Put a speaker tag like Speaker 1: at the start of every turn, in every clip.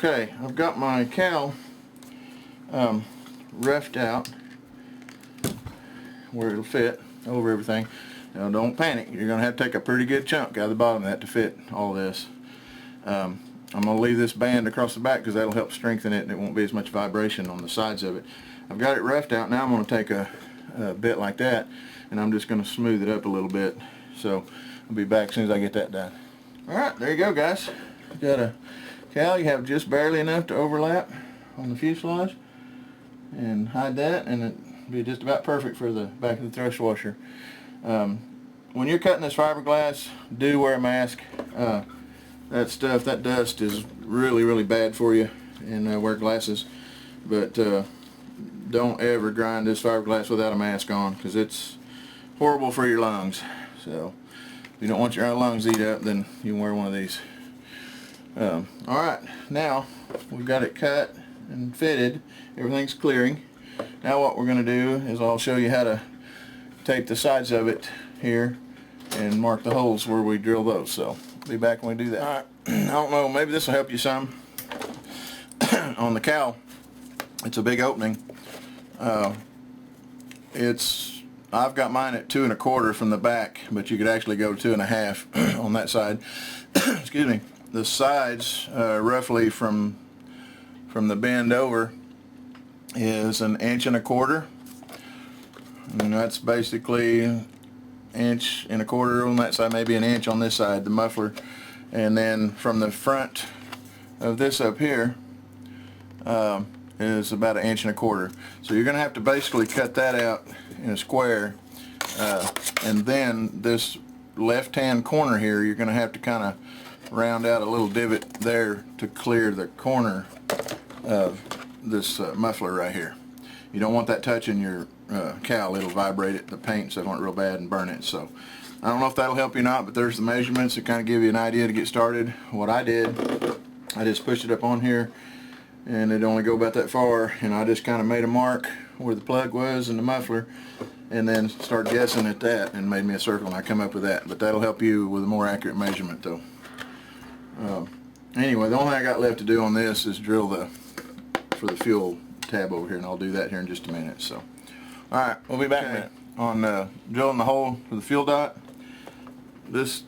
Speaker 1: Okay, I've got my cowl roughed out where it'll fit over everything. Now don't panic, you're going to have to take a pretty good chunk out of the bottom of that to fit all this. I'm going to leave this band across the back because that'll help strengthen it and it won't be as much vibration on the sides of it. I've got it roughed out. Now I'm going to take a bit like that and I'm just going to smooth it up a little bit. So I'll be back as soon as I get that done. Alright, there you go guys. Got a cowl. You have just barely enough to overlap on the fuselage and hide that, and it'll be just about perfect for the back of the thrust washer. When you're cutting this fiberglass, do wear a mask. That stuff, that dust is really bad for you, and wear glasses. But don't ever grind this fiberglass without a mask on, because it's horrible for your lungs. So if you don't want your lungs eat up, then you can wear one of these. Alright, now we've got it cut and fitted. Everything's clearing. Now what we're going to do is I'll show you how to tape the sides of it here and mark the holes where we drill those. So I'll be back when we do that. Alright, I don't know, maybe this will help you some. On the cowl, it's a big opening. I've got mine at 2 1/4 from the back, but you could actually go 2 1/2 on that side. Excuse me. The sides, roughly from the bend over, is 1 1/4 inches, and that's basically 1 1/4 inches on that side, maybe 1 inch on this side, the muffler. And then from the front of this up here is about 1 1/4 inches. So you're going to have to basically cut that out in a square, and then this left-hand corner here, you're going to have to kind of round out a little divot there to clear the corner of this muffler right here. You don't want that touching your cowl. It'll vibrate it, the paint, so it won't real bad and burn it. So I don't know if that'll help you or not, but there's the measurements that kind of give you an idea to get started. What I did, I just pushed it up on here and it only go about that far, and I just kind of made a mark where the plug was and the muffler, and then start guessing at that and made me a circle, and I come up with that. But that'll help you with a more accurate measurement though. Anyway, the only thing I got left to do on this is drill for the fuel tab over here, and I'll do that here in just a minute. So alright, we'll be back in a minute on drilling the hole for the fuel dot. This,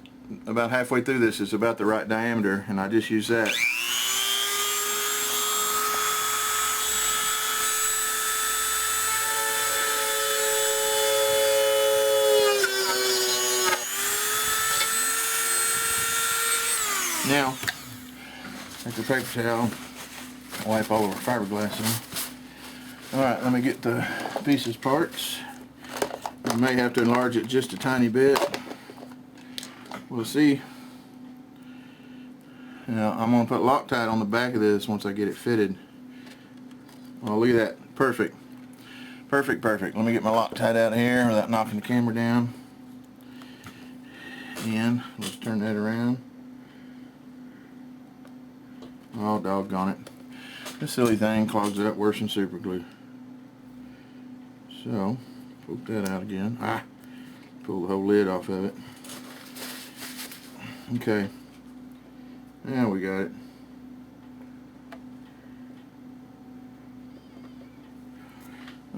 Speaker 1: about halfway through this, is about the right diameter, and I just use that. Now, take the paper towel, wipe all over fiberglass on. Alright, let me get the pieces parts. I may have to enlarge it just a tiny bit. We'll see. Now, I'm going to put Loctite on the back of this once I get it fitted. Oh, look at that. Perfect. Perfect. Let me get my Loctite out of here without knocking the camera down. And let's turn that around. Oh, doggone it. This silly thing clogs up worse than super glue. So, poke that out again. Pull the whole lid off of it. Okay. Now we got it.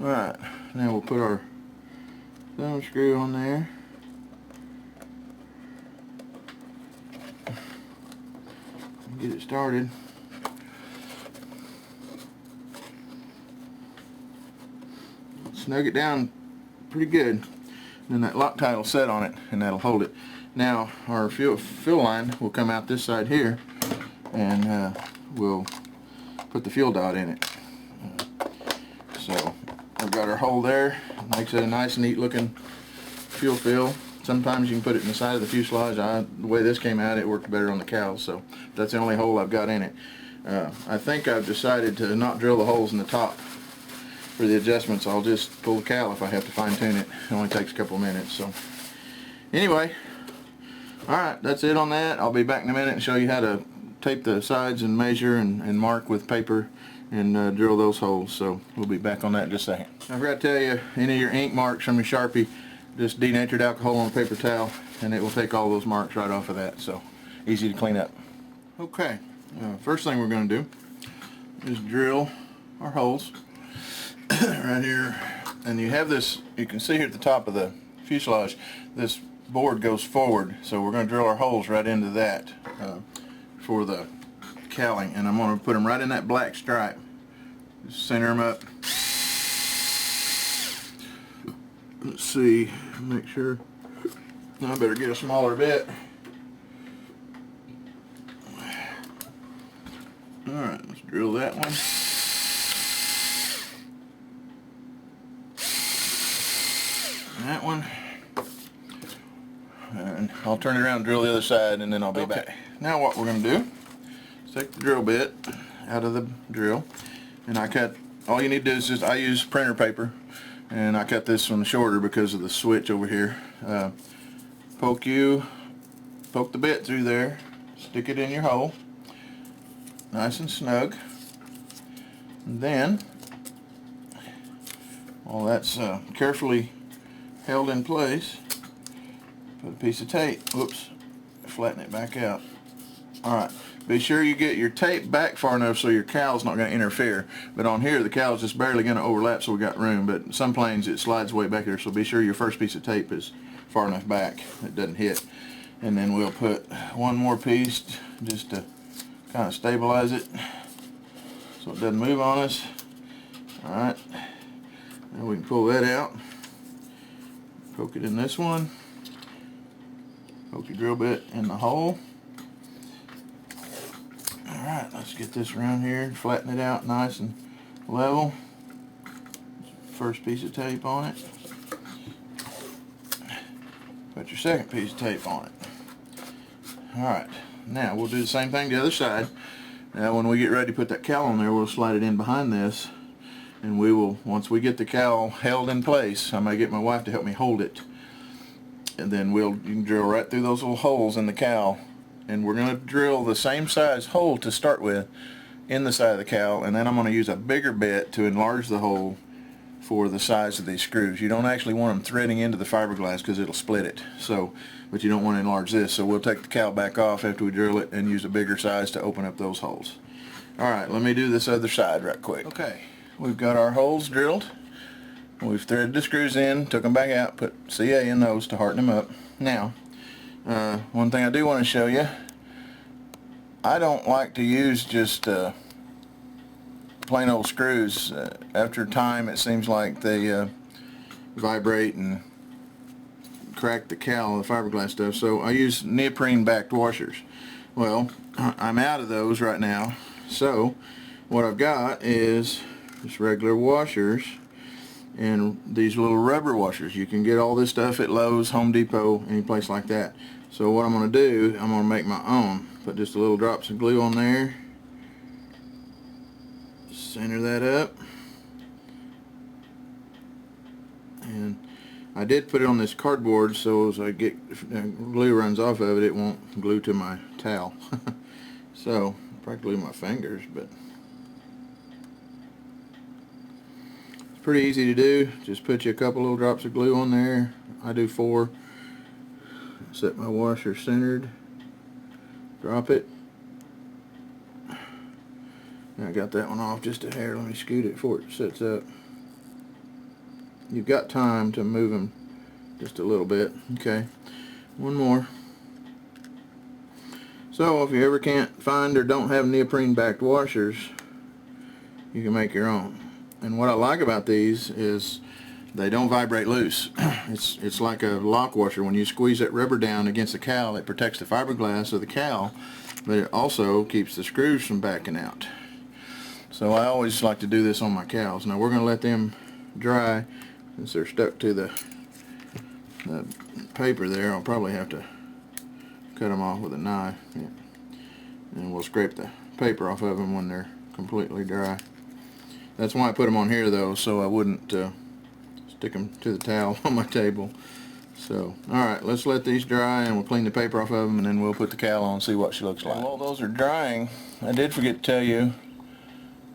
Speaker 1: Alright, now we'll put our thumb screw on there. Get it started. Snug it down pretty good, then that Loctite will set on it and that'll hold it. Now our fill line will come out this side here, and we'll put the fuel dot in it. So I've got our hole there. Makes it a nice, neat looking fuel fill. Sometimes you can put it in the side of the fuselage. The way this came out, it worked better on the cowl, so that's the only hole I've got in it. I think I've decided to not drill the holes in the top for the adjustments. I'll just pull the cowl if I have to fine tune it. It only takes a couple of minutes. So anyway, alright, that's it on that. I'll be back in a minute and show you how to tape the sides and measure and mark with paper and drill those holes. So we'll be back on that in just a second. I forgot to tell you, any of your ink marks from your Sharpie, just denatured alcohol on a paper towel and it will take all those marks right off of that. So easy to clean up. Okay, first thing we're going to do is drill our holes right here. And you have this, you can see here at the top of the fuselage, this board goes forward, so we're going to drill our holes right into that for the cowling, and I'm going to put them right in that black stripe. Just center them up. Let's see, make sure. I better get a smaller bit. Alright, let's drill that one. That one. And I'll turn it around and drill the other side, and then I'll be back. Now what we're going to do is take the drill bit out of the drill, and I cut, all you need to do is just, I use printer paper, and I cut this one shorter because of the switch over here. Poke the bit through there, stick it in your hole, nice and snug, and then while that's carefully held in place, put a piece of tape, whoops, flatten it back out. Alright, be sure you get your tape back far enough so your cowl's not going to interfere. But on here the cowl's just barely going to overlap, so we got room, but some planes it slides way back there, so be sure your first piece of tape is far enough back it doesn't hit. And then we'll put one more piece just to kind of stabilize it so it doesn't move on us. Alright, now we can pull that out, poke it in this one, poke your drill bit in the hole. Alright, let's get this around here, flatten it out nice and level. First piece of tape on it. Put your second piece of tape on it. Alright, now we'll do the same thing the other side. Now when we get ready to put that cowl on there, we'll slide it in behind this, and we will, once we get the cowl held in place, I may get my wife to help me hold it, and then you can drill right through those little holes in the cowl. And we're going to drill the same size hole to start with in the side of the cowl, and then I'm going to use a bigger bit to enlarge the hole for the size of these screws. You don't actually want them threading into the fiberglass because it'll split it. So, but you don't want to enlarge this. So we'll take the cowl back off after we drill it and use a bigger size to open up those holes. Alright, let me do this other side right quick. Okay, we've got our holes drilled. We've threaded the screws in, took them back out, put CA in those to harden them up. Now, one thing I do want to show you, I don't like to use just plain old screws. After time it seems like they vibrate and crack the cowl, the fiberglass stuff, so I use neoprene backed washers. Well, I'm out of those right now, so what I've got is just regular washers and these little rubber washers. You can get all this stuff at Lowe's, Home Depot, any place like that. So what I'm going to do, I'm going to make my own. Put just a little drops of glue on there. Center that up. And I did put it on this cardboard so as I get glue runs off of it, it won't glue to my towel. So, probably glue my fingers, but it's pretty easy to do. Just put you a couple little drops of glue on there. I do 4. Set my washer centered. Drop it. I got that one off just a hair. Let me scoot it before it sets up. You've got time to move them just a little bit. Okay, one more. So if you ever can't find or don't have neoprene backed washers, you can make your own. And what I like about these is they don't vibrate loose. It's like a lock washer. When you squeeze that rubber down against the cowl, it protects the fiberglass of the cowl, but it also keeps the screws from backing out. So I always like to do this on my cowls. Now we're going to let them dry since they're stuck to the paper there. I'll probably have to cut them off with a knife. Yeah. And we'll scrape the paper off of them when they're completely dry. That's why I put them on here though, so I wouldn't stick them to the towel on my table. So, alright, let's let these dry and we'll clean the paper off of them and then we'll put the cowl on and see what she looks like. While those are drying, I did forget to tell you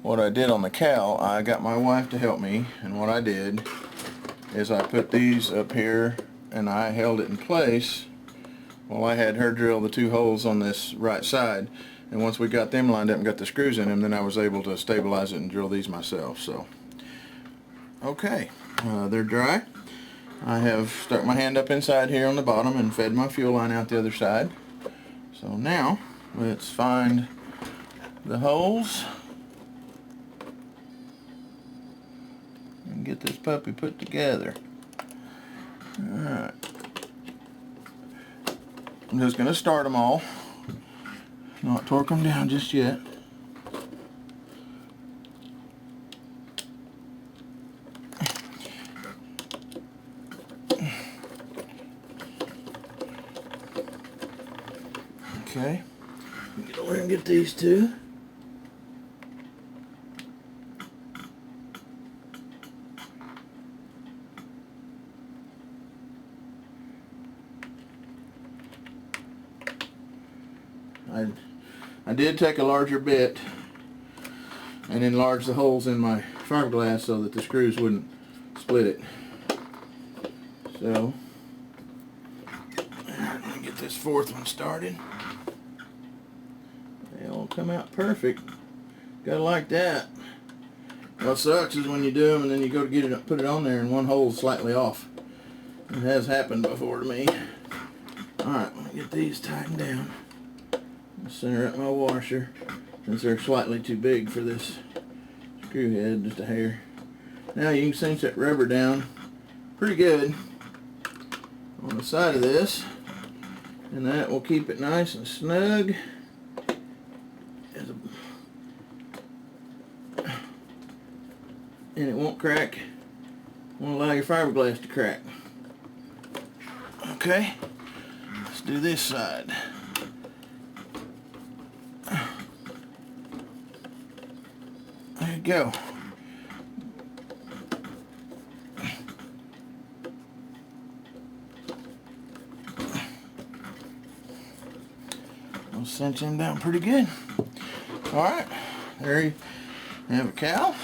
Speaker 1: what I did on the cowl. I got my wife to help me, and what I did is I put these up here and I held it in place while I had her drill the 2 holes on this right side. and once we got them lined up and got the screws in them, then I was able to stabilize it and drill these myself. So okay, they're dry. I have stuck my hand up inside here on the bottom and fed my fuel line out the other side. So now let's find the holes and get this puppy put together. Alright, I'm just going to start them all, not torque them down just yet. Okay, get over here and get these two. I did take a larger bit and enlarge the holes in my fiberglass so that the screws wouldn't split it. So, let me get this fourth one started. They all come out perfect. Gotta like that. What sucks is when you do them and then you go to get it, put it on there, and one hole's slightly off. It has happened before to me. Alright, let me get these tightened down. Center up my washer, since they're slightly too big for this screw head, just a hair. Now you can cinch that rubber down pretty good on the side of this, and that will keep it nice and snug. And it won't crack. Won't allow your fiberglass to crack. Okay, let's do this side. There you go. We'll cinch him down pretty good. Alright, there you have a cow.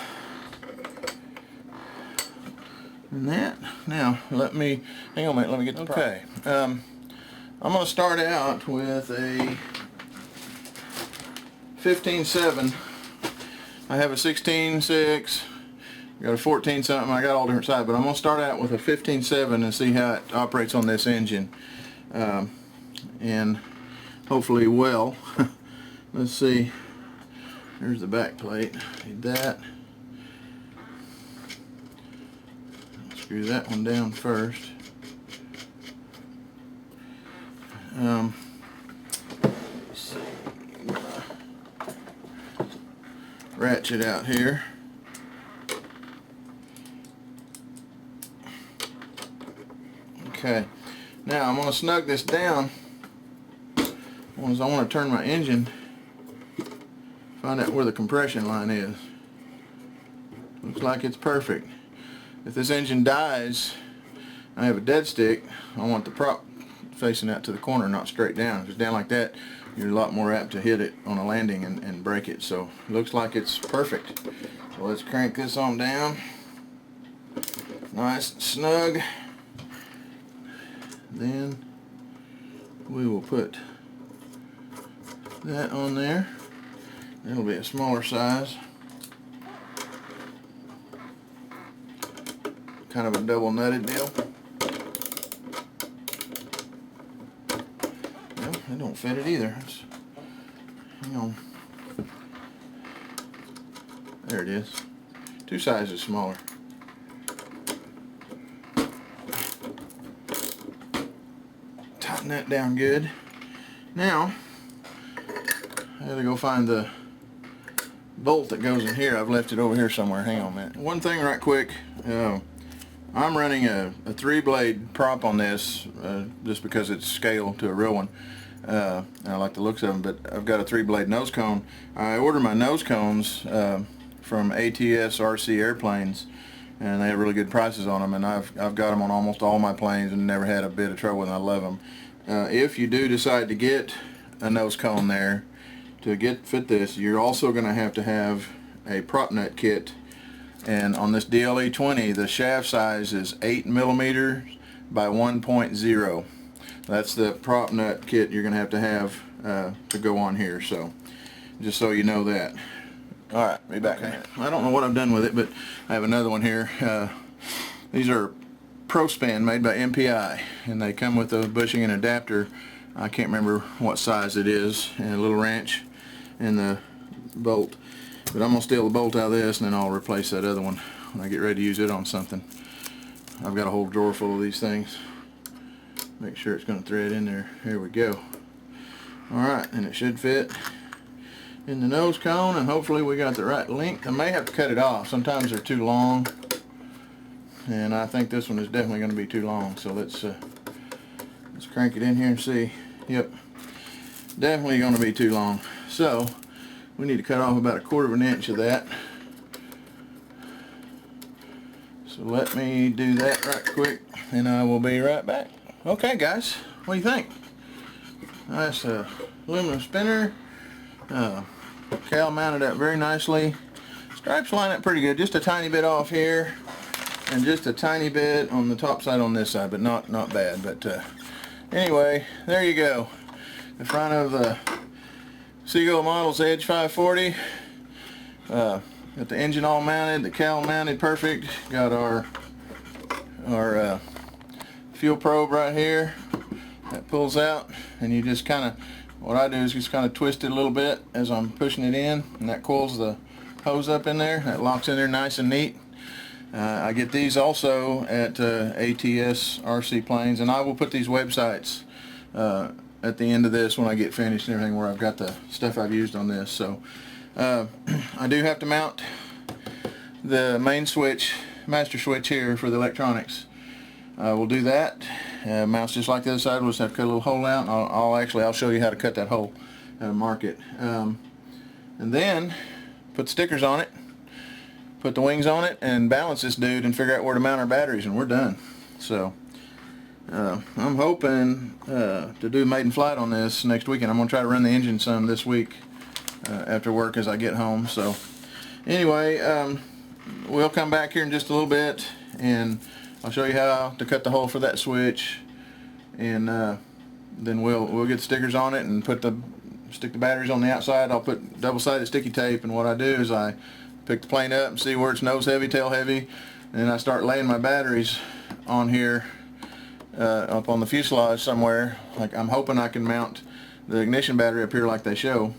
Speaker 1: And that. Now, hang on a minute, let me get the okay. I'm going to start out with a 15.7. I have a 16.6, got a 14 something, I got all different sizes, but I'm going to start out with a 15.7 and see how it operates on this engine. And hopefully well. Let's see, there's the back plate, need that. Screw that one down first. Let's see. Ratchet out here. Okay, now I'm going to snug this down as I want to turn my engine, find out where the compression line is. Looks like it's perfect. If this engine dies, I have a dead stick, I want the prop facing out to the corner, not straight down. If it's down like that, you're a lot more apt to hit it on a landing and break it. So it looks like it's perfect. So let's crank this on down. Nice and snug. Then we will put that on there. It'll be a smaller size. Kind of a double nutted deal. Well, it don't fit it either. Hang on. There it is. Two sizes smaller. Tighten that down good. Now, I gotta go find the bolt that goes in here. I've left it over here somewhere. Hang on a minute. One thing right quick. I'm running a 3-blade prop on this just because it's scaled to a real one. And I like the looks of them, but I've got a 3-blade nose cone. I ordered my nose cones from ATS RC airplanes, and they have really good prices on them, and I've got them on almost all my planes and never had a bit of trouble with them. I love them. If you do decide to get a nose cone there to fit this, you're also going to have a prop nut kit. And on this DLE 20, the shaft size is 8 millimeters by 1.0. That's the prop nut kit you're going to have to go on here. So just so you know that. Alright, be back. Okay. I don't know what I've done with it, but I have another one here. These are ProSpan made by MPI, and they come with a bushing and adapter. I can't remember what size it is, and a little wrench and the bolt. But I'm going to steal the bolt out of this, and then I'll replace that other one when I get ready to use it on something. I've got a whole drawer full of these things. Make sure it's going to thread in there. Here we go. Alright, and it should fit in the nose cone, and hopefully we got the right length. I may have to cut it off. Sometimes they're too long, and I think this one is definitely going to be too long. So let's crank it in here and see. Yep, definitely going to be too long. So we need to cut off about 1/4 of an inch of that. So let me do that right quick, and I will be right back. Okay guys, what do you think? Nice aluminum spinner. Cal mounted up very nicely. Stripes line up pretty good. Just a tiny bit off here, and just a tiny bit on the top side on this side, but not bad. But anyway, there you go. The front of the Seagull Models Edge 540. Got the engine all mounted, the cowl mounted perfect. Got our fuel probe right here that pulls out, and you just kind of, what I do is just kind of twist it a little bit as I'm pushing it in, and that coils the hose up in there. That locks in there nice and neat. I get these also at ATS RC Planes, and I will put these websites at the end of this when I get finished and everything, where I've got the stuff I've used on this. So I do have to mount the main switch, master switch here for the electronics. We'll do that. Mounts just like the other side. We'll just have to cut a little hole out, and I'll show you how to cut that hole, how to mark it, and then put stickers on it, put the wings on it, and balance this dude and figure out where to mount our batteries, and we're done. So I'm hoping to do maiden flight on this next weekend. I'm going to try to run the engine some this week after work as I get home. So anyway, we'll come back here in just a little bit, and I'll show you how to cut the hole for that switch, and then we'll get the stickers on it and stick the batteries on the outside. I'll put double-sided sticky tape, and what I do is I pick the plane up and see where it's nose heavy, tail heavy, and then I start laying my batteries on here up on the fuselage somewhere. Like, I'm hoping I can mount the ignition battery up here like they show.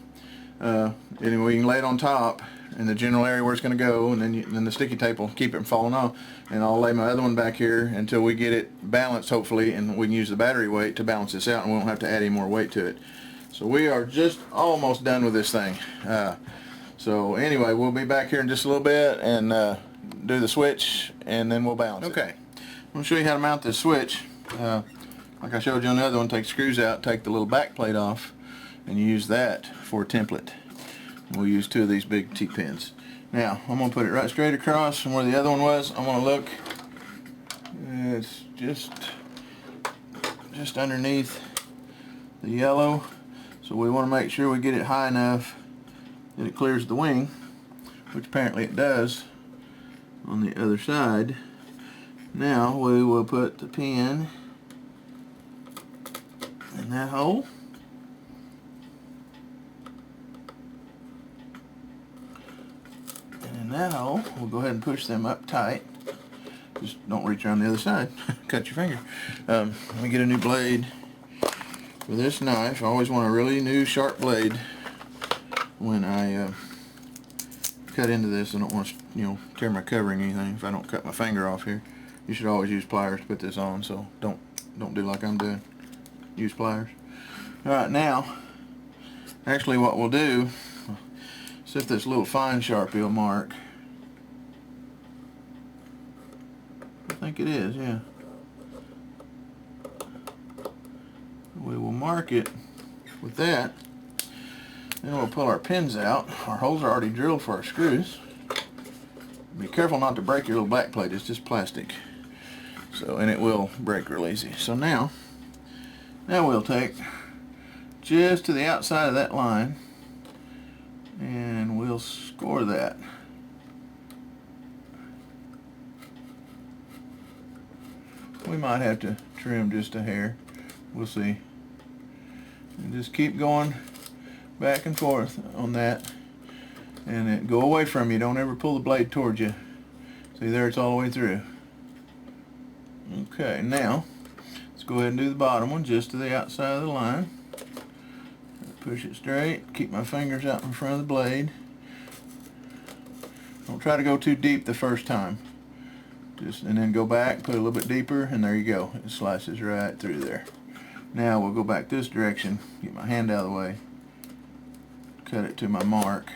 Speaker 1: Anyway, you can lay it on top in the general area where it's going to go, and then the sticky tape will keep it from falling off, and I'll lay my other one back here until we get it balanced, hopefully, and we can use the battery weight to balance this out, and we won't have to add any more weight to it. So we are just almost done with this thing. So anyway, we'll be back here in just a little bit and do the switch, and then we'll balance it. Okay, I'm going to show you how to mount this switch. Like I showed you on the other one, take screws out, take the little back plate off, and you use that for a template. We'll use 2 of these big T-pins. Now, I'm going to put it right straight across from where the other one was. I'm going to look. It's just underneath the yellow. So we want to make sure we get it high enough that it clears the wing, which apparently it does on the other side. Now we will put the pin in that hole. That hole, we'll go ahead and push them up tight. Just don't reach around the other side. Cut your finger. Let me get a new blade for this knife. I always want a really new sharp blade when I cut into this. I don't want to, tear my covering or anything if I don't cut my finger off here. You should always use pliers to put this on, so don't do like I'm doing. Use pliers. Alright, now actually what we'll do, set this little fine Sharpie mark. I think it is, yeah. We will mark it with that. Then we'll pull our pins out. Our holes are already drilled for our screws. Be careful not to break your little back plate. It's just plastic. So, and it will break real easy. So now we'll take just to the outside of that line, and we'll score that. We might have to trim just a hair. We'll see. And just keep going back and forth on that, and it go away from you. Don't ever pull the blade towards you. See there, it's all the way through. Okay, now let's go ahead and do the bottom one just to the outside of the line. Push it straight, keep my fingers out in front of the blade. Don't try to go too deep the first time. And then go back, put a little bit deeper, and there you go. It slices right through there. Now we'll go back this direction, get my hand out of the way, cut it to my mark.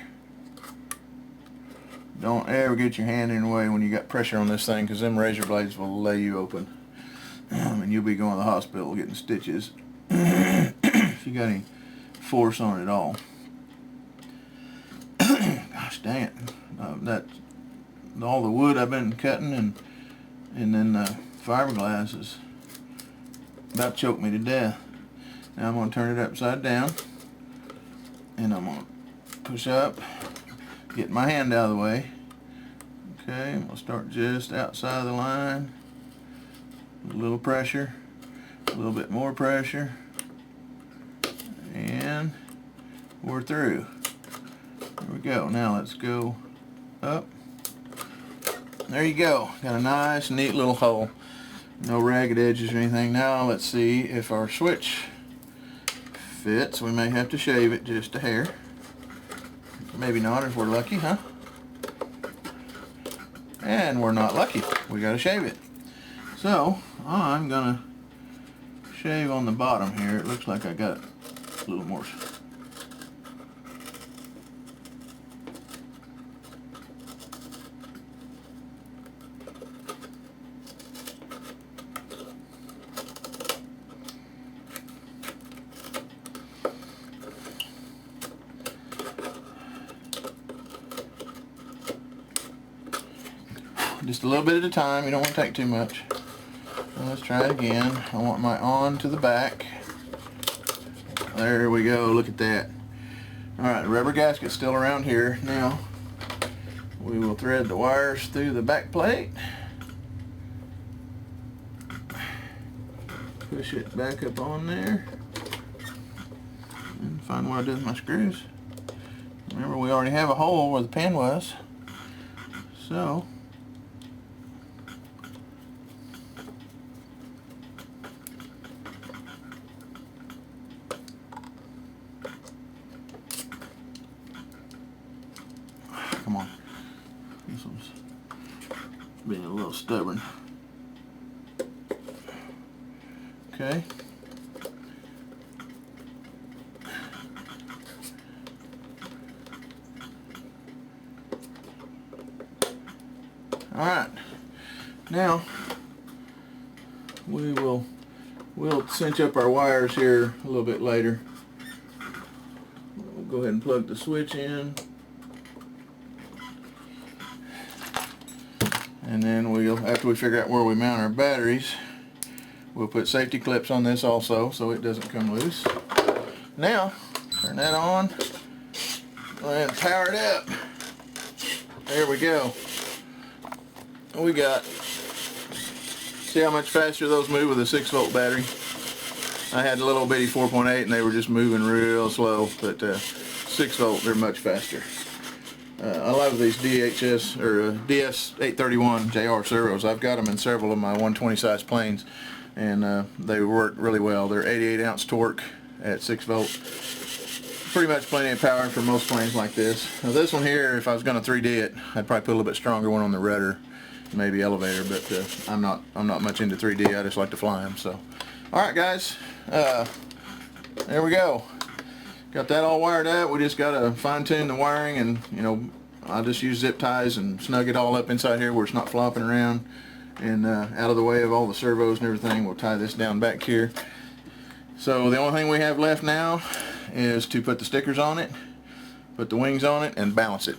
Speaker 1: Don't ever get your hand in the way when you got pressure on this thing, because them razor blades will lay you open. And you'll be going to the hospital getting stitches if you got any force on it at all. Gosh dang it. That all the wood I've been cutting and then the fiberglass is about choked me to death. Now I'm going to turn it upside down, and I'm going to push up, get my hand out of the way. Okay, I'm going to start just outside of the line. A little pressure, a little bit more pressure, and we're through. There we go. Now let's go up. There you go. Got a nice, neat little hole. No ragged edges or anything. Now let's see if our switch fits. We may have to shave it just a hair. Maybe not if we're lucky, huh? And we're not lucky. We gotta shave it. So I'm gonna shave on the bottom here. It looks like I got a little more. Just a little bit at a time. You don't want to take too much. Let's try it again. I want my on to the back. There we go. Look at that. Alright, the rubber gasket's still around here. Now we will thread the wires through the back plate. Push it back up on there. And find what I did with my screws. Remember, we already have a hole where the pin was. So come on. This one's being a little stubborn. Okay. Alright. Now we'll cinch up our wires here a little bit later. We'll go ahead and plug the switch in. And then after we figure out where we mount our batteries, we'll put safety clips on this also so it doesn't come loose. Now, turn that on and power it up. There we go. We got, see how much faster those move with a 6-volt battery? I had a little bitty 4.8 and they were just moving real slow, but 6-volt, they're much faster. I love these DHS or DS831 JR servos. I've got them in several of my 120 size planes, and they work really well. They're 88 ounce torque at 6-volt. Pretty much plenty of power for most planes like this. Now this one here, if I was going to 3D it, I'd probably put a little bit stronger one on the rudder, maybe elevator, but I'm not much into 3D. I just like to fly them. So, all right, guys, there we go. Got that all wired up. We just got to fine-tune the wiring, and I'll just use zip ties and snug it all up inside here where it's not flopping around and out of the way of all the servos and everything. We'll tie this down back here. So the only thing we have left now is to put the stickers on it, put the wings on it, and balance it.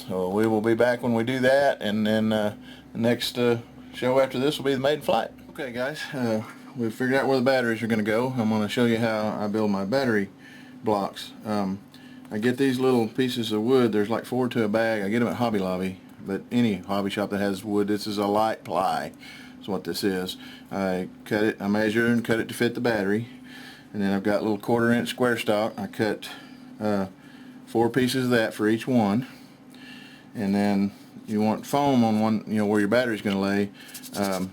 Speaker 1: So we will be back when we do that, and then the next show after this will be the maiden flight. Okay, guys, we've figured out where the batteries are going to go. I'm going to show you how I build my battery blocks. I get these little pieces of wood. There's like 4 to a bag. I get them at Hobby Lobby, but any hobby shop that has wood. This is a light ply. That's what this is. I cut it, I measure and cut it to fit the battery, and then I've got little 1/4 inch square stock. I cut 4 pieces of that for each one. And then you want foam on one, where your battery's going to lay.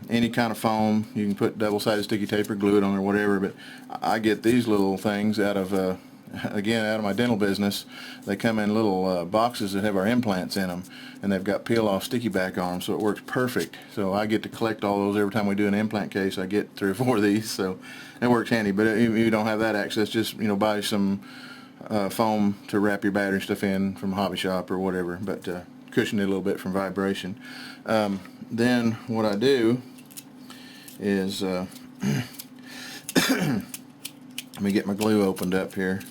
Speaker 1: Any kind of foam. You can put double-sided sticky tape or glue it on or whatever, but I get these little things out of again, out of my dental business. They come in little boxes that have our implants in them, and they've got peel-off sticky back on them, so it works perfect. So I get to collect all those every time we do an implant case. I get 3 or 4 of these, so it works handy. But if you don't have that access, just buy some foam to wrap your battery stuff in from a hobby shop or whatever, but cushion it a little bit from vibration. Then what I do is let me get my glue opened up here.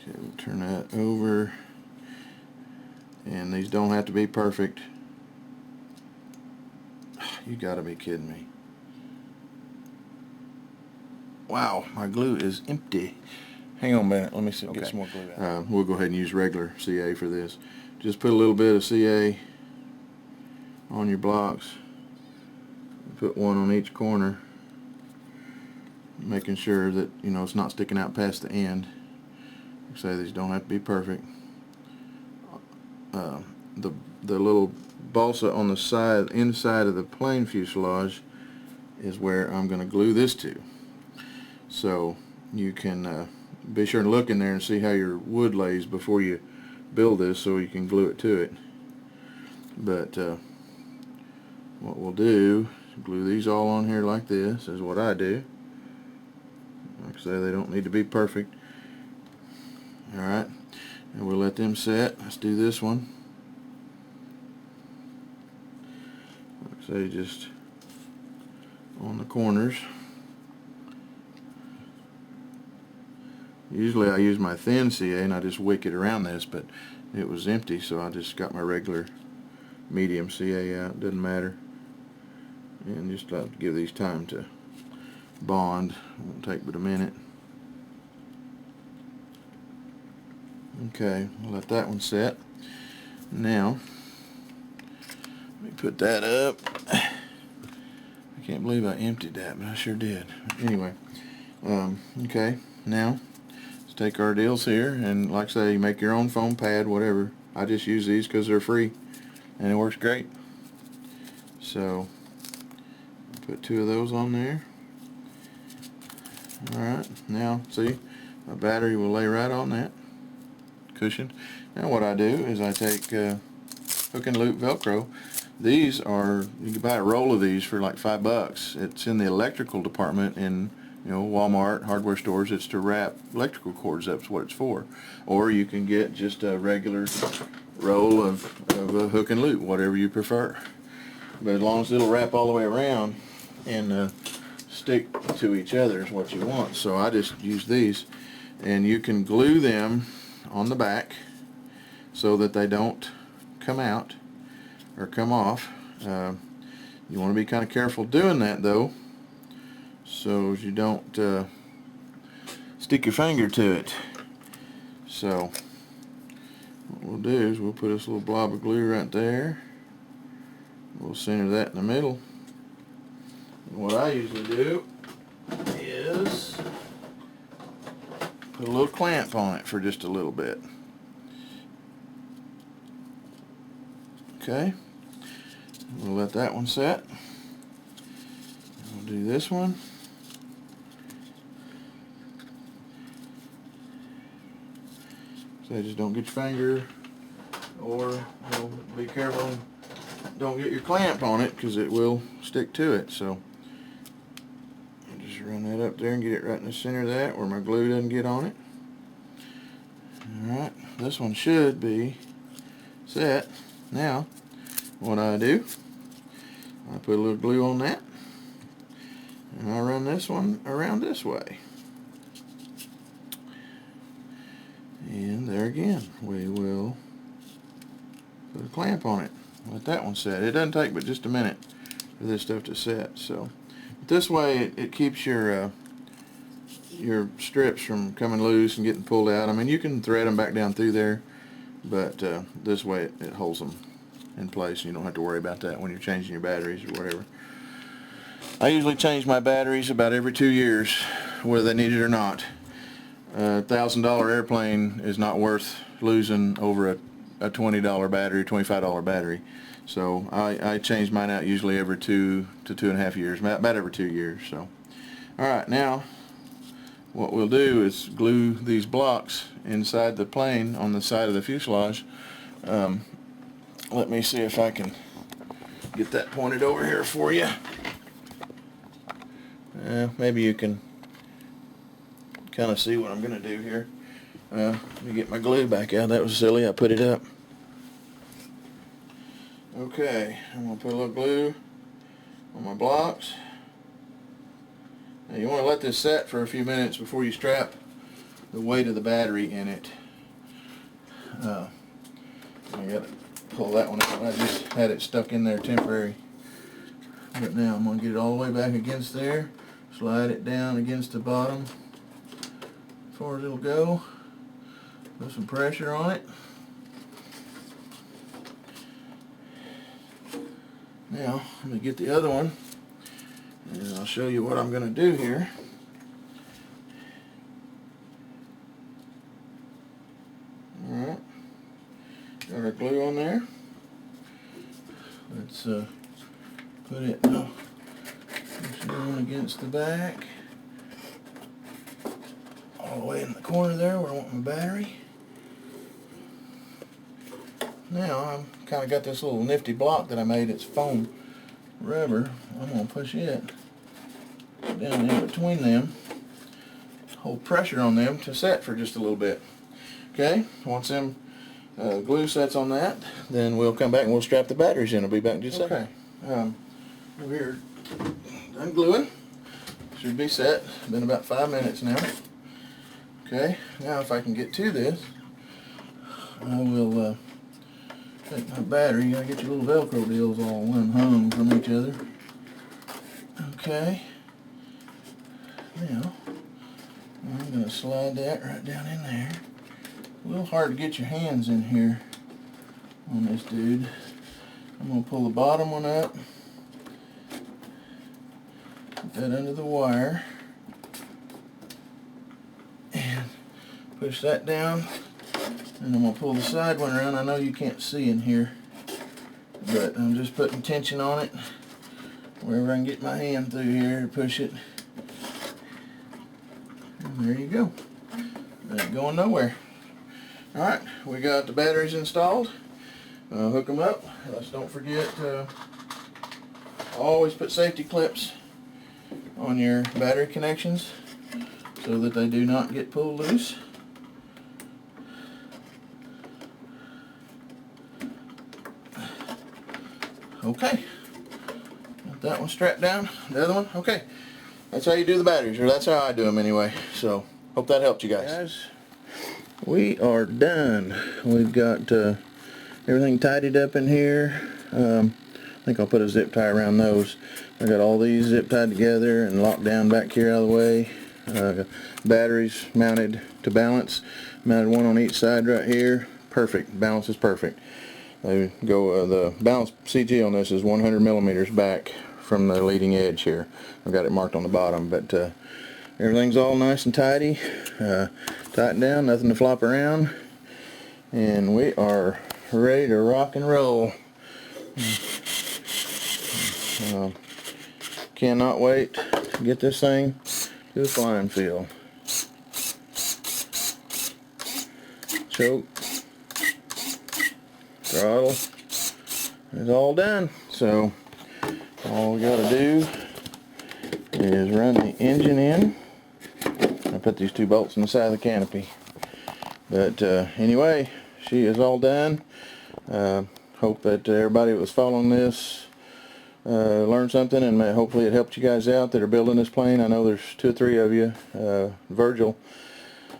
Speaker 1: Okay, we'll turn that over, and these don't have to be perfect. You gotta be kidding me. Wow, my glue is empty. Hang on a minute, let me see, get some more glue out. We'll go ahead and use regular CA for this. Just put a little bit of CA on your blocks. Put one on each corner, making sure that it's not sticking out past the end. Like I say, these don't have to be perfect. The little balsa on the side, inside of the plain fuselage, is where I'm going to glue this to. So you can be sure to look in there and see how your wood lays before you build this, so you can glue it to it. But what we'll do, glue these all on here like this, is what I do. Like I say, they don't need to be perfect. Alright, and we'll let them set. Let's do this one. Like I say, just on the corners. Usually I use my thin CA and I just wick it around this, but it was empty, so I just got my regular medium CA out. Doesn't matter. And just have to give these time to bond. It won't take but a minute. Okay, we'll let that one set. Now, let me put that up. I can't believe I emptied that, but I sure did. Anyway, okay, now let's take our deals here, and like I say, you make your own foam pad, whatever. I just use these because they're free, and it works great. So, put 2 of those on there. Alright, now see, my battery will lay right on that cushion. Now what I do is I take hook and loop Velcro. These are, you can buy a roll of these for like $5. It's in the electrical department in Walmart, hardware stores. It's to wrap electrical cords. That's what it's for. Or you can get just a regular roll of a hook and loop, whatever you prefer. But as long as it'll wrap all the way around and stick to each other is what you want. So I just use these, and you can glue them on the back so that they don't come out or come off. You want to be kind of careful doing that though, so you don't stick your finger to it. So what we'll do is we'll put this little blob of glue right there. We'll center that in the middle. And what I usually do is put a little clamp on it for just a little bit. Okay, we'll let that one set. We'll do this one. So just don't get your finger, or be careful, don't get your clamp on it because it will stick to it. So I'll just run that up there and get it right in the center of that where my glue doesn't get on it. Alright, this one should be set. Now, what I do, I put a little glue on that, and I run this one around this way. And there again, we will put a clamp on it. Let that one set. It doesn't take but just a minute for this stuff to set. So this way it keeps your strips from coming loose and getting pulled out. I mean, you can thread them back down through there, but this way it holds them in place, and you don't have to worry about that when you're changing your batteries or whatever. I usually change my batteries about every 2 years whether they need it or not. $1,000 airplane is not worth losing over a $20 battery, $25 battery. So I change mine out usually every 2 to 2.5 years, about every 2 years. So, all right, now what we'll do is glue these blocks inside the plane on the side of the fuselage. Let me see if I can get that pointed over here for you. Maybe you can kind of see what I'm going to do here. Let me get my glue back out. That was silly. I put it up. Okay, I'm going to put a little glue on my blocks. Now you want to let this set for a few minutes before you strap the weight of the battery in it. I got to pull that one out. I just had it stuck in there temporary. But now I'm going to get it all the way back against there. Slide it down against the bottom as far as it'll go. Put some pressure on it. Now, let me get the other one, and I'll show you what I'm going to do here. Alright, got our glue on there. Let's put it down against the back, all the way in the corner there where I want my battery. Now I've kind of got this little nifty block that I made. It's foam rubber. I'm going to push it down in between them, hold pressure on them to set for just a little bit. Okay, once them glue sets on that, then we'll come back and we'll strap the batteries in. I'll be back in just a second. Okay, over here, done gluing. Should be set. Been about 5 minutes now. Okay, now if I can get to this, I will take my battery. You gotta get your little Velcro deals all unhung from each other. Okay. Now, I'm gonna slide that right down in there. A little hard to get your hands in here on this dude. I'm gonna pull the bottom one up. Put that under the wire. And push that down. And I'm going to pull the side one around. I know you can't see in here, but I'm just putting tension on it wherever I can get my hand through here to push it. And there you go. It ain't going nowhere. Alright, we got the batteries installed. Hook them up. Let's don't forget to always put safety clips on your battery connections so that they do not get pulled loose. Okay, got that one strapped down. The other one, okay. That's how you do the batteries, or that's how I do them anyway. So, hope that helped you guys. We are done. We've got everything tidied up in here. I think I'll put a zip tie around those. I got all these zip tied together and locked down back here out of the way. Batteries mounted to balance. Mounted one on each side right here. Perfect. Balance is perfect. They go. The balance CG on this is 100 millimeters back from the leading edge here. I've got it marked on the bottom, but everything's all nice and tidy. Tightened down, nothing to flop around, and we are ready to rock and roll. Cannot wait to get this thing to the flying field. Choke, throttle is all done. So all we got to do is run the engine in. I put these two bolts in the side of the canopy. But anyway, she is all done. Hope that everybody that was following this learned something, and hopefully it helped you guys out that are building this plane. I know there's 2 or 3 of you. Virgil,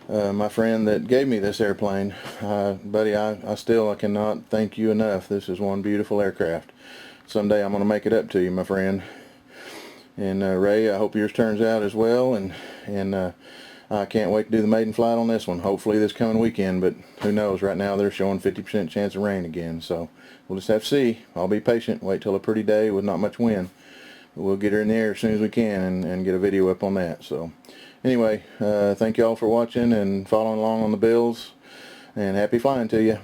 Speaker 1: my friend that gave me this airplane, buddy, I cannot thank you enough. This is one beautiful aircraft. Someday I'm going to make it up to you, my friend. And Ray, I hope yours turns out as well, and I can't wait to do the maiden flight on this one. Hopefully this coming weekend, but who knows, right now they're showing 50% chance of rain again, so we'll just have to see. I'll be patient, wait till a pretty day with not much wind. we'll get her in the air as soon as we can and get a video up on that. So anyway, thank you all for watching and following along on the builds, and happy flying to you.